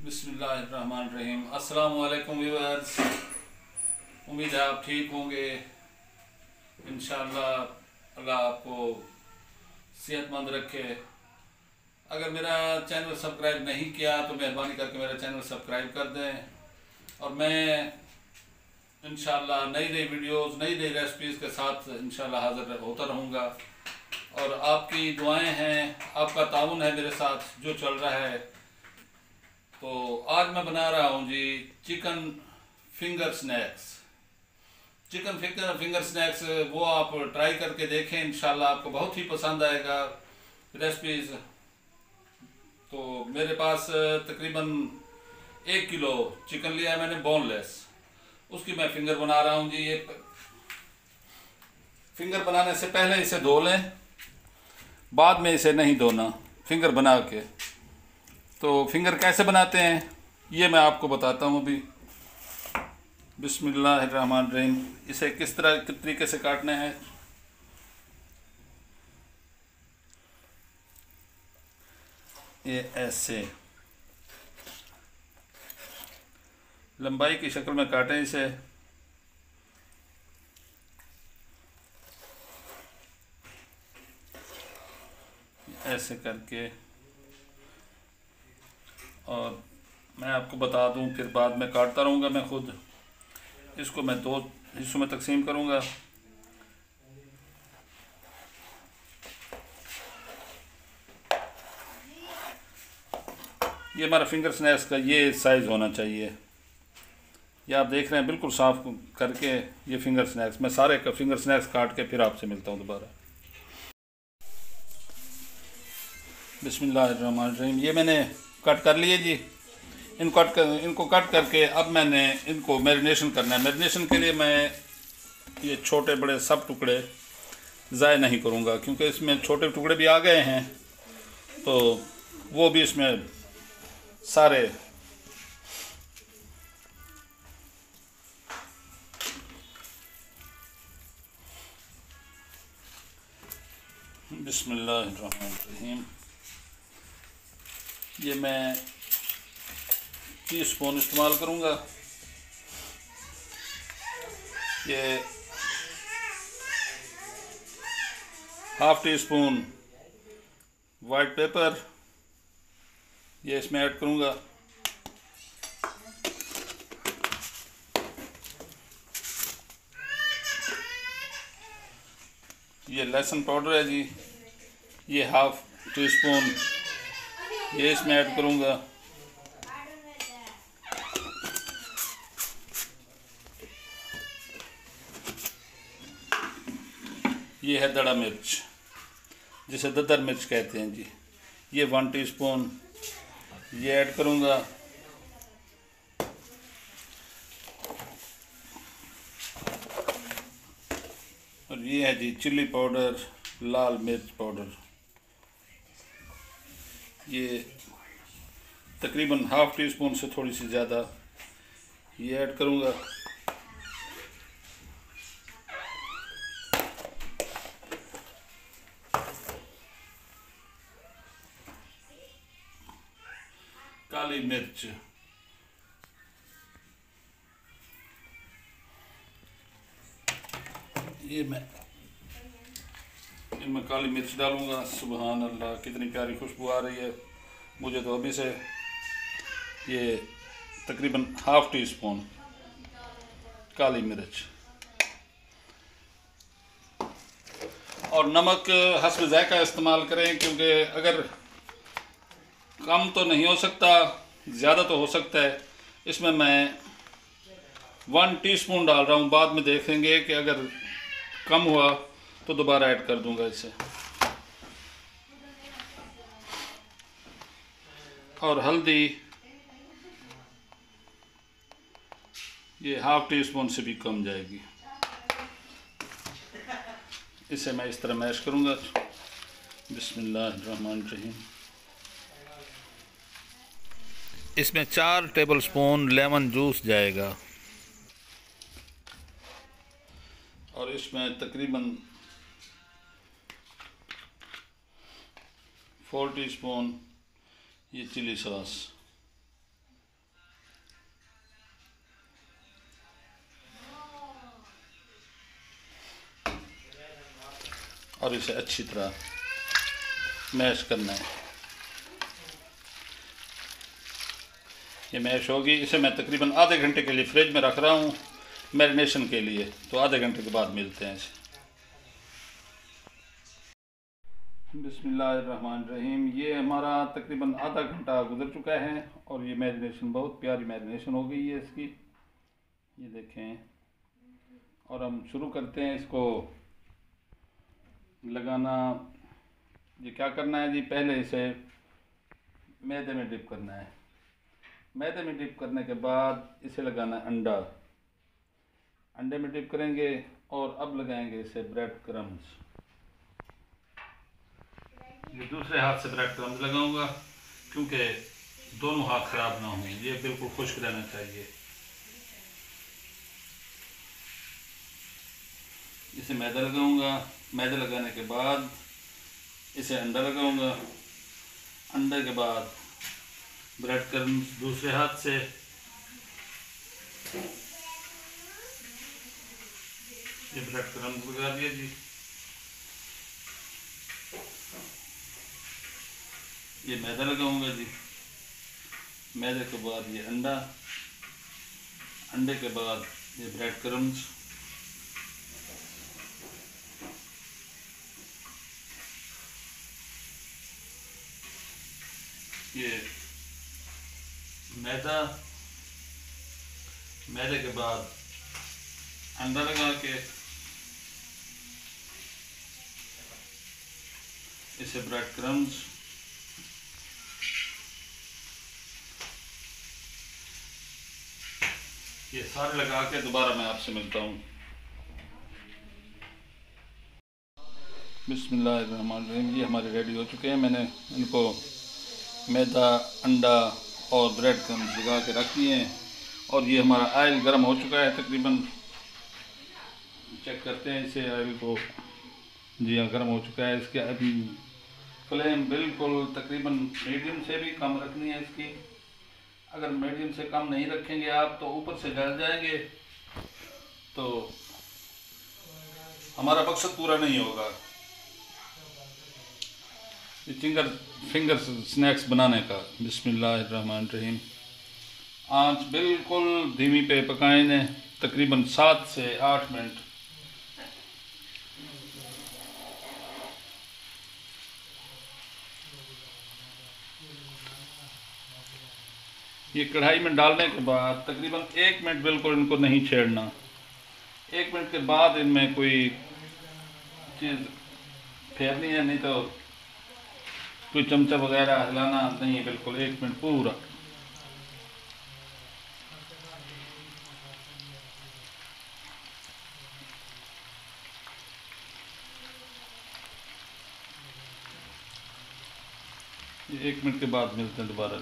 बिस्मिल्लाहिर्रहमानिर्रहीम। अस्सलाम वालेकुम व्यूअर्स, उम्मीद है आप ठीक होंगे। इंशाअल्लाह अल्लाह आपको सेहतमंद रखे। अगर मेरा चैनल सब्सक्राइब नहीं किया तो मेहरबानी करके मेरा चैनल सब्सक्राइब कर दें। और मैं इंशाअल्लाह नई नई वीडियोस, नई नई रेसिपीज़ के साथ इंशाअल्लाह हाज़िर होता रहूँगा। और आपकी दुआएं हैं, आपका ताउन है मेरे साथ जो चल रहा है। तो आज मैं बना रहा हूँ जी chicken finger snacks. Chicken finger snacks वो आप ट्राई करके देखें, इंशाल्लाह आपको बहुत ही पसंद आएगा रेसिपीज़। तो मेरे पास तकरीबन 1 किलो चिकन लिया है मैंने, बोनलेस। उसकी मैं फिंगर बना रहा हूँ जी। ये फिंगर बनाने से पहले इसे धो लें, बाद में इसे नहीं धोना फिंगर बना के। तो फिंगर कैसे बनाते हैं ये मैं आपको बताता हूँ अभी। बिस्मिल्लाहिर्रहमानिर्रहीम। इसे किस तरीके से काटना है, ये ऐसे लंबाई की शक्ल में काटें इसे। ऐसे करके, और मैं आपको बता दूं, फिर बाद में काटता रहूँगा मैं खुद। इसको मैं 2 हिस्सों में तकसीम करूँगा। ये हमारा फिंगर स्नैक्स का ये साइज़ होना चाहिए। ये आप देख रहे हैं बिल्कुल साफ करके ये फिंगर स्नैक्स। मैं सारे का फिंगर स्नैक्स काट के फिर आपसे मिलता हूँ दोबारा। बिस्मिल्लाहिर्रहमानिर्रहीम। ये मैंने कट कर लिए जी। इनको कट करके अब मैंने इनको मैरिनेशन करना है। मैरिनेशन के लिए मैं ये छोटे बड़े सब टुकड़े ज़ाय नहीं करूँगा, क्योंकि इसमें छोटे टुकड़े भी आ गए हैं तो वो भी इसमें सारे बिस्मिल्लाहिर्रहमानिर्रहीम। ये मैं टीस्पून इस्तेमाल करूँगा। ये ½ टी स्पून वाइट पेपर ये इसमें ऐड करूँगा। ये लहसुन पाउडर है जी, ये ½ टी स्पून ये इसमें ऐड करूँगा। ये है दड़ा मिर्च, जिसे दद्दर मिर्च कहते हैं जी। ये 1 टीस्पून ये ऐड करूँगा। और ये है जी चिल्ली पाउडर, लाल मिर्च पाउडर। ये तकरीबन ½ टीस्पून से थोड़ी सी ज़्यादा ये ऐड करूँगा। काली मिर्च, ये मैं इनमें काली मिर्च डालूँगा। सुबहान अल्लाह, कितनी प्यारी खुशबू आ रही है मुझे तो अभी से। ये तकरीबन ½ टीस्पून काली मिर्च। और नमक हस्ब ज़ायका इस्तेमाल करें, क्योंकि अगर कम तो नहीं हो सकता, ज़्यादा तो हो सकता है। इसमें मैं 1 टीस्पून डाल रहा हूँ, बाद में देखेंगे कि अगर कम हुआ तो दोबारा ऐड कर दूंगा इसे। और हल्दी ये ½ टीस्पून से भी कम जाएगी। इसे मैं इस तरह मैश करूँगा। बिस्मिल्लाहिर्रहमानिर्रहीम। इसमें 4 टेबलस्पून लेमन जूस जाएगा। और इसमें तकरीबन 4 टीस्पून ये चिली सॉस। और इसे अच्छी तरह मैश करना है। ये मैश होगी, इसे मैं तकरीबन आधे घंटे के लिए फ्रिज में रख रहा हूँ मैरिनेशन के लिए। तो आधे घंटे के बाद मिलते हैं इसे। बिस्मिल्लाहिर्रहमानिर्रहीम। ये हमारा तकरीबन आधा घंटा गुजर चुका है और ये मैरिनेशन, बहुत प्यारी मैरिनेशन हो गई है इसकी, ये देखें। और हम शुरू करते हैं इसको लगाना। ये क्या करना है जी, पहले इसे मैदे में डिप करना है। मैदे में डिप करने के बाद इसे लगाना है अंडा। अंडे में डिप करेंगे और अब लगाएंगे इसे ब्रेड क्रम्स। ये दूसरे हाथ से ब्रेड क्रम्स लगाऊंगा क्योंकि दोनों हाथ खराब ना हों, ये बिल्कुल खुश्क रहना चाहिए। इसे मैदा लगाऊंगा। मैदा लगाने के बाद इसे अंडा लगाऊंगा। अंडे के बाद ब्रेड क्रम्स दूसरे हाथ से। ये ब्रेड क्रम्स लगा दिया जी। ये मैदा लगाऊंगा जी। मैदे के बाद ये अंडा। अंडे के बाद ये ब्रेड क्रम्स। ये मैदा। मैदे के बाद अंडा लगा के इसे ब्रेड क्रम्स। ये सारे लगा के दोबारा मैं आपसे मिलता हूँ। बिस्मिल्लाहिर्रहमानिर्रहीम। ये हमारे रेडी हो चुके हैं। मैंने इनको मैदा, अंडा और ब्रेड क्रम्स लगा के रख दिए हैं और ये हमारा ऑयल गर्म हो चुका है तकरीबन। चेक करते हैं इसे, ऑयल को। जी हाँ, गर्म हो चुका है। इसके फ्लेम बिल्कुल तकरीबन मीडियम से भी कम रखनी है इसकी। अगर मीडियम से कम नहीं रखेंगे आप तो ऊपर से जल जाएंगे, तो हमारा मकसद पूरा नहीं होगा। ये फिंगर स्नैक्स बनाने का। बिस्मिल्लाहिर्रहमानिर्रहीम। आंच बिल्कुल धीमी पे पकाएं ने तकरीबन 7 से 8 मिनट। ये कढ़ाई में डालने के बाद तकरीबन 1 मिनट बिल्कुल इनको नहीं छेड़ना। 1 मिनट के बाद इनमें कोई चीज़ फेरनी है, नहीं तो कोई चमचा वगैरह हिलाना नहीं है। बिल्कुल 1 मिनट पूरा। ये 1 मिनट के बाद मिलते हैं दोबारा।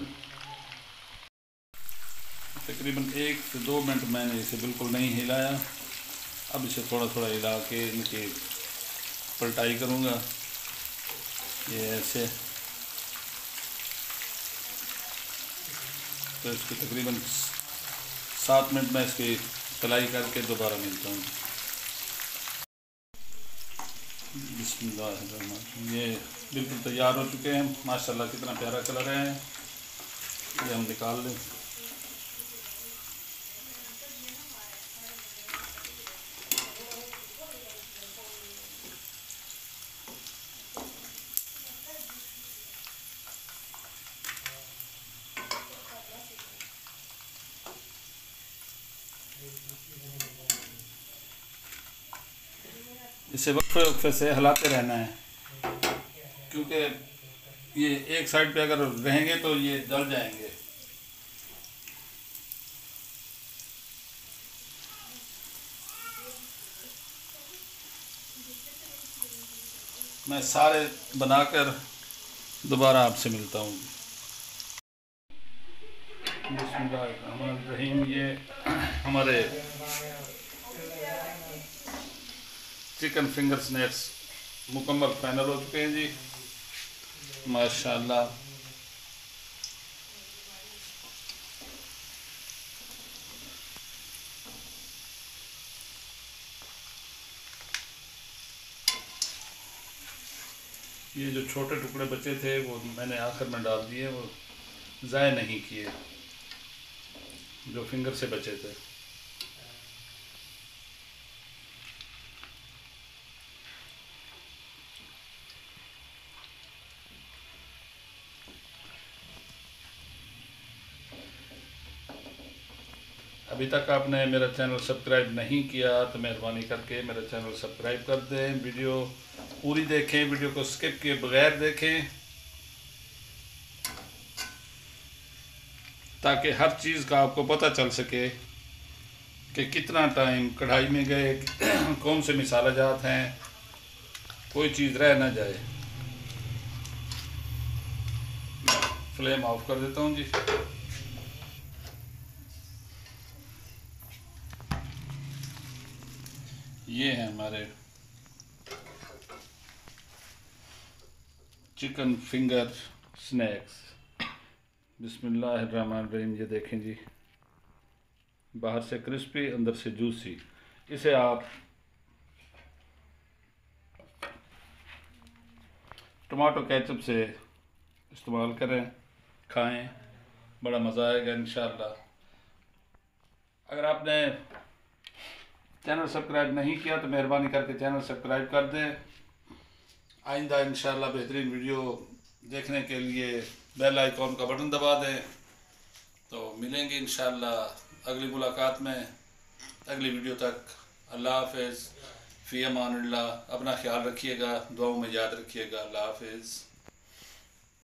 तकरीबन 1 से 2 मिनट मैंने इसे बिल्कुल नहीं हिलाया। अब इसे थोड़ा थोड़ा हिला के इनकी पलटाई करूँगा, ये ऐसे। तो इसकी तकरीबन 7 मिनट में इसकी तलाई करके दोबारा मिलता हूँ। बिस्मिल्लाह। ये बिल्कुल तैयार हो चुके हैं माशाल्लाह। कितना प्यारा कलर है। ये हम निकाल लें। इसे वक्फे वक्फे से हिलाते रहना है क्योंकि ये एक साइड पे अगर रहेंगे तो ये जल जाएंगे। मैं सारे बनाकर दोबारा आपसे मिलता हूँ। बिस्मिल्लाहिर्रहमानिर्रहीम। ये हमारे चिकन फिंगर स्नैक्स मुकम्मल फाइनल हो चुके हैं जी माशाल्लाह। ये जो छोटे टुकड़े बचे थे वो मैंने आखिर में डाल दिए, वो ज़ाय नहीं किए जो फिंगर से बचे थे। अभी तक आपने मेरा चैनल सब्सक्राइब नहीं किया तो मेहरबानी करके मेरा चैनल सब्सक्राइब कर दें। वीडियो पूरी देखें, वीडियो को स्किप किए बगैर देखें, ताकि हर चीज़ का आपको पता चल सके कि कितना टाइम कढ़ाई में गए, कौन से मसाला जात हैं, कोई चीज़ रह ना जाए। फ्लेम ऑफ कर देता हूँ जी। ये हैं हमारे चिकन फिंगर स्नैक्स। बिस्मिल्लाहिर्रहमानिर्रहीम। ये देखें जी, बाहर से क्रिस्पी अंदर से जूसी। इसे आप टमाटो केचप से इस्तेमाल करें, खाएं, बड़ा मज़ा आएगा इंशाअल्लाह। अगर आपने चैनल सब्सक्राइब नहीं किया तो मेहरबानी करके चैनल सब्सक्राइब कर दें। आइंदा इंशाअल्लाह बेहतरीन वीडियो देखने के लिए बेल आइकॉन का बटन दबा दें। तो मिलेंगे इंशाअल्लाह अगली मुलाकात में, अगली वीडियो तक। अल्लाह हाफ़िज़, फ़ी अमानिल्लाह। अपना ख्याल रखिएगा, दुआओं में याद रखिएगा। अल्लाह हाफ़िज़।